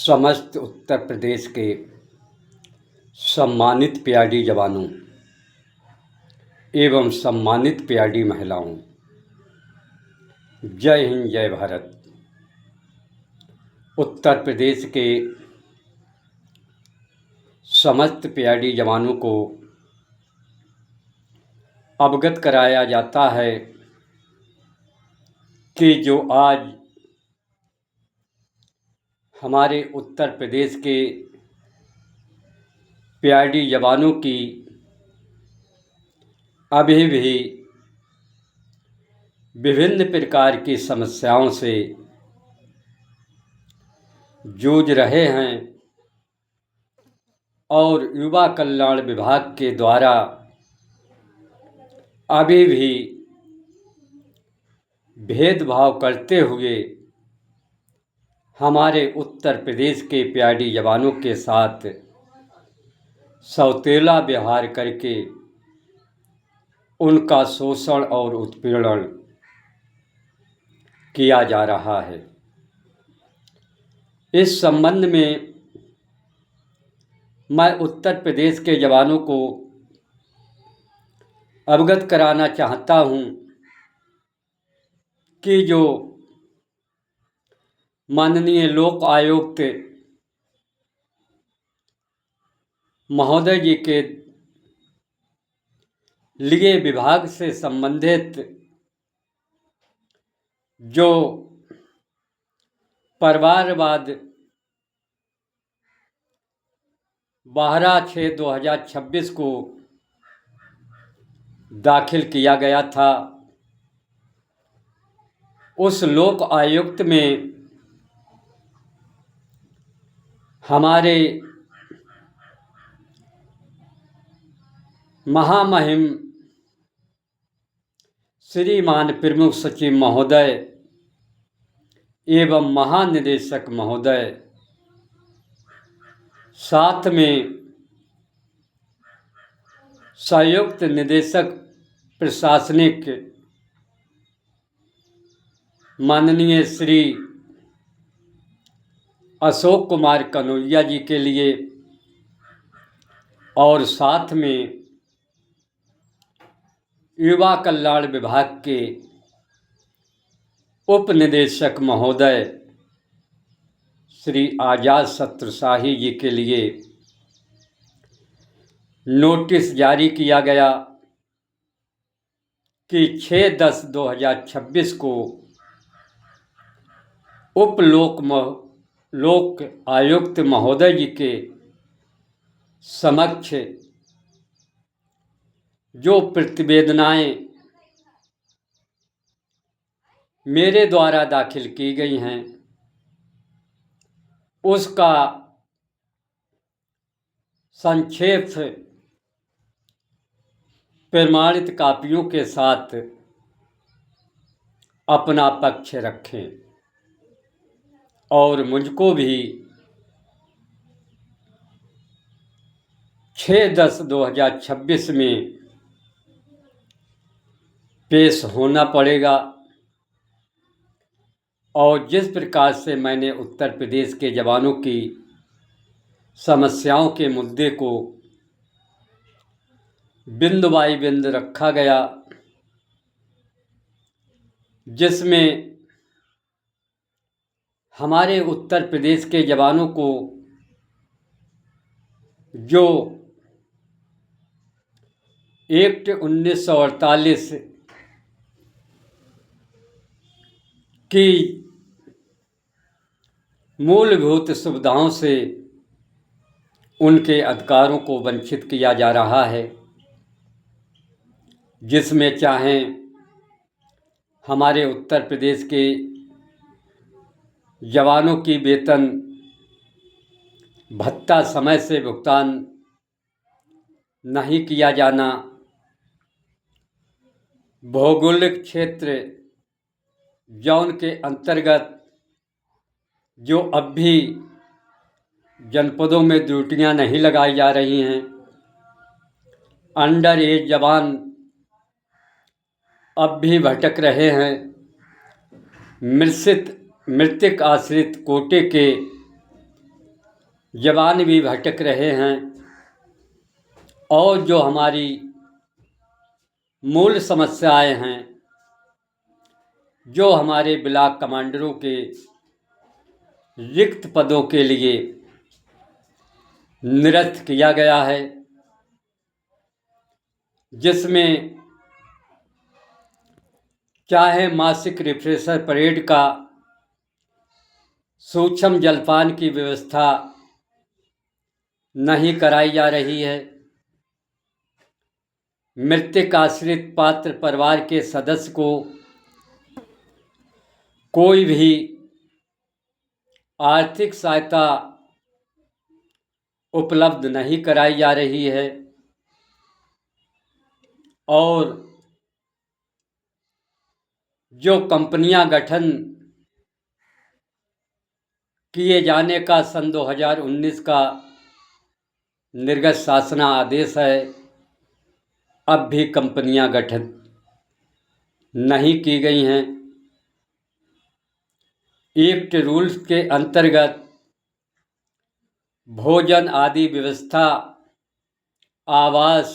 समस्त उत्तर प्रदेश के सम्मानित पीआरडी जवानों एवं सम्मानित पीआरडी महिलाओं, जय हिंद जय भारत। उत्तर प्रदेश के समस्त पीआरडी जवानों को अवगत कराया जाता है कि जो आज हमारे उत्तर प्रदेश के पीआरडी जवानों की अभी भी विभिन्न प्रकार की समस्याओं से जूझ रहे हैं और युवा कल्याण विभाग के द्वारा अभी भी भेदभाव करते हुए हमारे उत्तर प्रदेश के पीआरडी जवानों के साथ सौतेला व्यवहार करके उनका शोषण और उत्पीड़न किया जा रहा है। इस संबंध में मैं उत्तर प्रदेश के जवानों को अवगत कराना चाहता हूं कि जो माननीय लोक आयुक्त महोदय जी के लिए विभाग से संबंधित जो परिवारवाद 12/6/2026 को दाखिल किया गया था, उस लोक आयुक्त में हमारे महामहिम श्रीमान प्रमुख सचिव महोदय एवं महानिदेशक महोदय, साथ में संयुक्त निदेशक प्रशासनिक माननीय श्री अशोक कुमार कनौजिया जी के लिए और साथ में युवा कल्याण विभाग के उप निदेशक महोदय श्री आजाद शत्रुशाही जी के लिए नोटिस जारी किया गया कि 6/10/2026 को उप लोक आयुक्त महोदय जी के समक्ष जो प्रतिवेदनाएं मेरे द्वारा दाखिल की गई हैं उसका संक्षेप प्रमाणित कापियों के साथ अपना पक्ष रखें और मुझको भी 6/10/2026 में पेश होना पड़ेगा। और जिस प्रकार से मैंने उत्तर प्रदेश के जवानों की समस्याओं के मुद्दे को बिंदु बाई बिंदु रखा गया, जिसमें हमारे उत्तर प्रदेश के जवानों को जो एक्ट 1948 की मूलभूत सुविधाओं से उनके अधिकारों को वंचित किया जा रहा है, जिसमें चाहे हमारे उत्तर प्रदेश के जवानों की वेतन भत्ता समय से भुगतान नहीं किया जाना, भौगोलिक क्षेत्र जोन के अंतर्गत जो अब भी जनपदों में ड्यूटियां नहीं लगाई जा रही हैं, अंडर एज जवान अब भी भटक रहे हैं, मृतक आश्रित कोटे के जवान भी भटक रहे हैं और जो हमारी मूल समस्याएं हैं, जो हमारे ब्लॉक कमांडरों के रिक्त पदों के लिए निरस्त किया गया है, जिसमें चाहे मासिक रिफ्रेशर परेड का सूक्ष्म जलपान की व्यवस्था नहीं कराई जा रही है, मृतक आश्रित पात्र परिवार के सदस्य को कोई भी आर्थिक सहायता उपलब्ध नहीं कराई जा रही है और जो कंपनियां गठन किए जाने का सन 2019 का निर्गत शासना आदेश है, अब भी कंपनियां गठन नहीं की गई हैं। एक्ट रूल्स के अंतर्गत भोजन आदि व्यवस्था, आवास,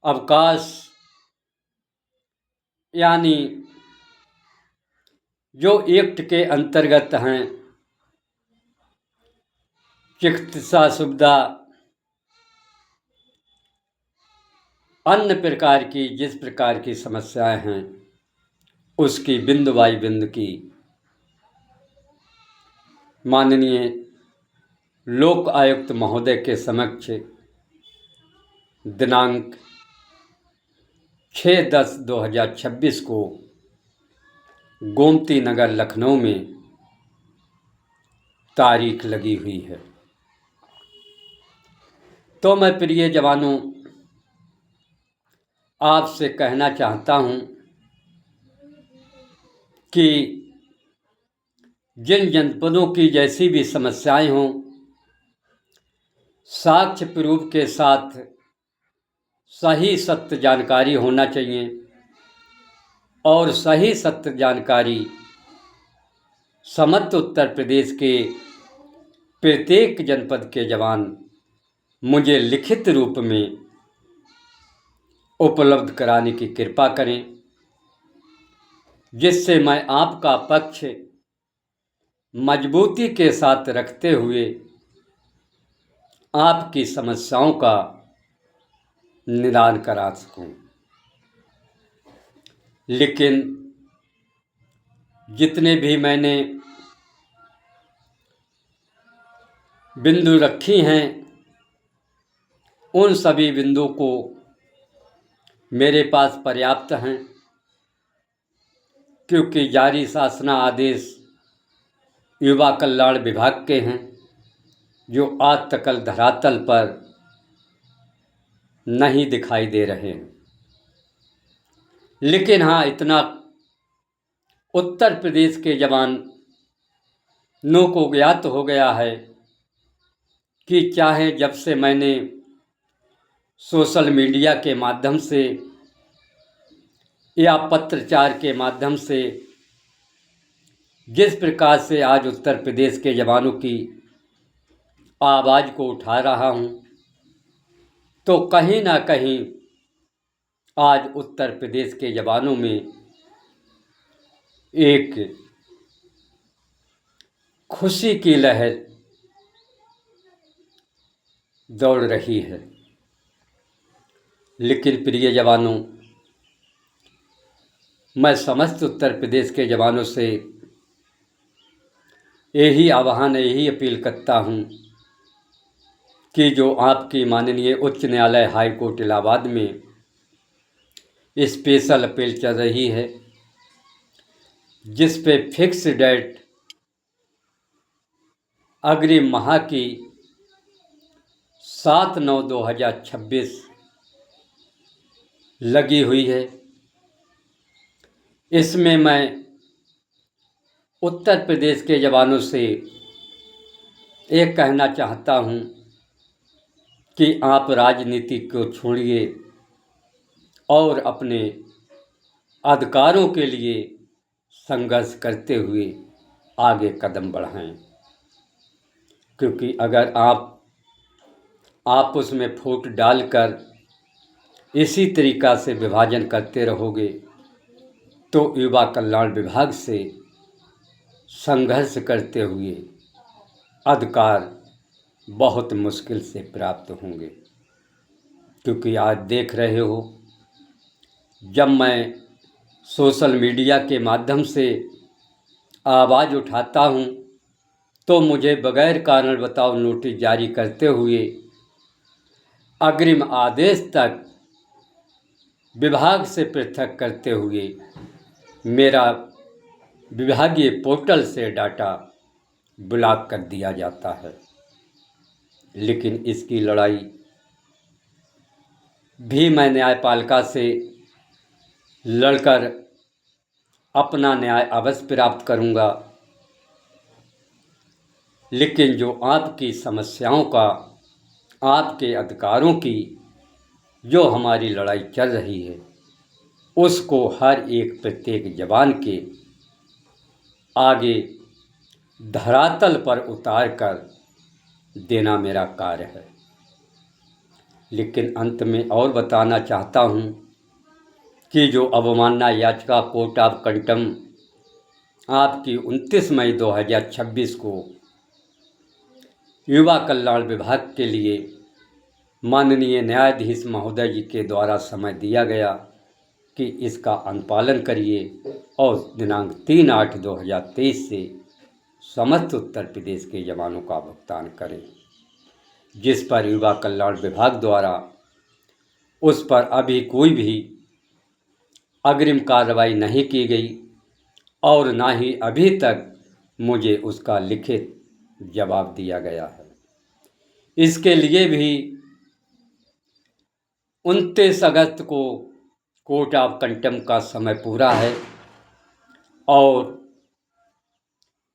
अवकाश यानी जो एक्ट के अंतर्गत हैं, चिकित्सा सुविधा, अन्य प्रकार की जिस प्रकार की समस्याएं हैं, उसकी बिंदु बाई बिंदु की माननीय लोक आयुक्त महोदय के समक्ष दिनांक 6/10/2026 को गोमती नगर लखनऊ में तारीख लगी हुई है। तो मैं प्रिय जवानों आपसे कहना चाहता हूं कि जिन जनपदों की जैसी भी समस्याएं हों, साक्ष्य प्रूफ के साथ सही सत्य जानकारी होना चाहिए और सही सत्य जानकारी समस्त उत्तर प्रदेश के प्रत्येक जनपद के जवान मुझे लिखित रूप में उपलब्ध कराने की कृपा करें, जिससे मैं आपका पक्ष मजबूती के साथ रखते हुए आपकी समस्याओं का निदान करा सकूं। लेकिन जितने भी मैंने बिंदु रखी हैं, उन सभी बिंदुओं को मेरे पास पर्याप्त हैं, क्योंकि जारी शासना आदेश युवा कल्याण विभाग के हैं, जो आज तक धरातल पर नहीं दिखाई दे रहे हैं। लेकिन हाँ, इतना उत्तर प्रदेश के जवानों को ज्ञात हो गया है कि चाहे जब से मैंने सोशल मीडिया के माध्यम से या पत्रचार के माध्यम से जिस प्रकार से आज उत्तर प्रदेश के जवानों की आवाज़ को उठा रहा हूँ, तो कहीं ना कहीं आज उत्तर प्रदेश के जवानों में एक खुशी की लहर दौड़ रही है। लेकिन प्रिय जवानों, मैं समस्त उत्तर प्रदेश के जवानों से यही आह्वान, यही अपील करता हूँ कि जो आपकी माननीय उच्च न्यायालय हाई कोर्ट इलाहाबाद में स्पेशल अपील चल रही है, जिस पे फिक्स डेट अग्रिम माह की 7/9/2026 लगी हुई है, इसमें मैं उत्तर प्रदेश के जवानों से एक कहना चाहता हूं कि आप राजनीति को छोड़िए और अपने अधिकारों के लिए संघर्ष करते हुए आगे कदम बढ़ाएं, क्योंकि अगर आप उसमें फूट डालकर इसी तरीक़ा से विभाजन करते रहोगे तो युवा कल्याण विभाग से संघर्ष करते हुए अधिकार बहुत मुश्किल से प्राप्त होंगे। क्योंकि आज देख रहे हो, जब मैं सोशल मीडिया के माध्यम से आवाज़ उठाता हूँ तो मुझे बगैर कारण बताओ नोटिस जारी करते हुए अग्रिम आदेश तक विभाग से पृथक करते हुए मेरा विभागीय पोर्टल से डाटा ब्लॉक कर दिया जाता है। लेकिन इसकी लड़ाई भी मैं न्यायपालिका से लड़कर अपना न्याय अवश्य प्राप्त करूंगा। लेकिन जो आपकी समस्याओं का, आपके अधिकारों की जो हमारी लड़ाई चल रही है, उसको हर एक प्रत्येक जवान के आगे धरातल पर उतार कर देना मेरा कार्य है। लेकिन अंत में और बताना चाहता हूँ कि जो अवमानना याचिका कोर्ट ऑफ कंटेम्प्ट आपकी 29 मई 2026 को युवा कल्याण विभाग के लिए माननीय न्यायाधीश महोदय जी के द्वारा समय दिया गया कि इसका अनुपालन करिए और दिनांक 3/8/2023 से समस्त उत्तर प्रदेश के जवानों का भुगतान करें, जिस पर युवा कल्याण विभाग द्वारा उस पर अभी कोई भी अग्रिम कार्रवाई नहीं की गई और ना ही अभी तक मुझे उसका लिखित जवाब दिया गया है। इसके लिए भी 29 अगस्त को कोर्ट ऑफ कंटेम्प्ट का समय पूरा है और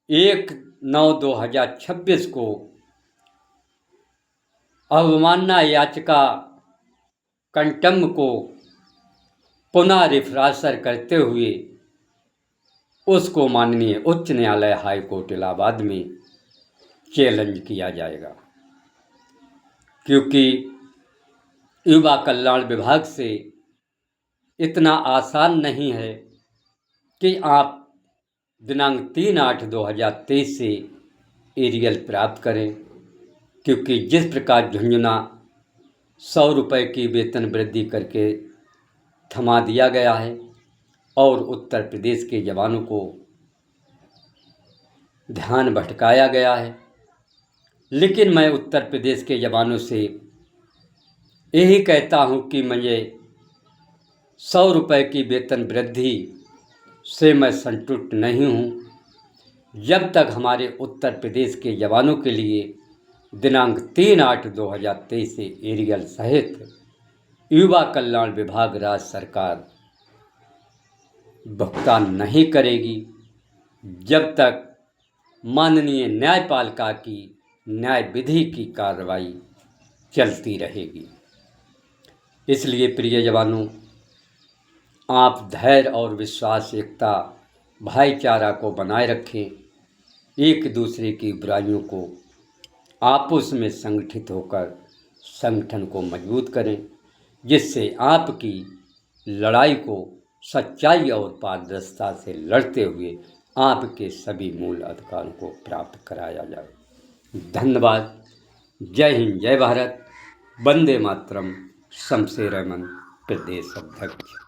1/9/2026 को अवमानना याचिका कंटेम्प्ट को पुनः रिफरेंसर करते हुए उसको माननीय उच्च न्यायालय हाई कोर्ट इलाहाबाद में चैलेंज किया जाएगा। क्योंकि युवा कल्याण विभाग से इतना आसान नहीं है कि आप दिनांक 3/8/2023 से एरियल प्राप्त करें, क्योंकि जिस प्रकार झुंझुना 100 रुपये की वेतन वृद्धि करके थमा दिया गया है और उत्तर प्रदेश के जवानों को ध्यान भटकाया गया है। लेकिन मैं उत्तर प्रदेश के जवानों से यही कहता हूं कि मुझे 100 रुपये की वेतन वृद्धि से मैं संतुष्ट नहीं हूं, जब तक हमारे उत्तर प्रदेश के जवानों के लिए दिनांक 3/8/2023 से एरियल सहित युवा कल्याण विभाग राज्य सरकार भुगतान नहीं करेगी, जब तक माननीय न्यायपालिका की न्याय विधि की कार्रवाई चलती रहेगी। इसलिए प्रिय जवानों, आप धैर्य और विश्वास, एकता, भाईचारा को बनाए रखें, एक दूसरे की बुराइयों को आपस में संगठित होकर संगठन को मजबूत करें, जिससे आपकी लड़ाई को सच्चाई और पारदर्शिता से लड़ते हुए आपके सभी मूल अधिकारों को प्राप्त कराया जाए। धन्यवाद। जय हिंद, जय भारत, वंदे मातरम। शमशेर अहमद, प्रदेश अध्यक्ष।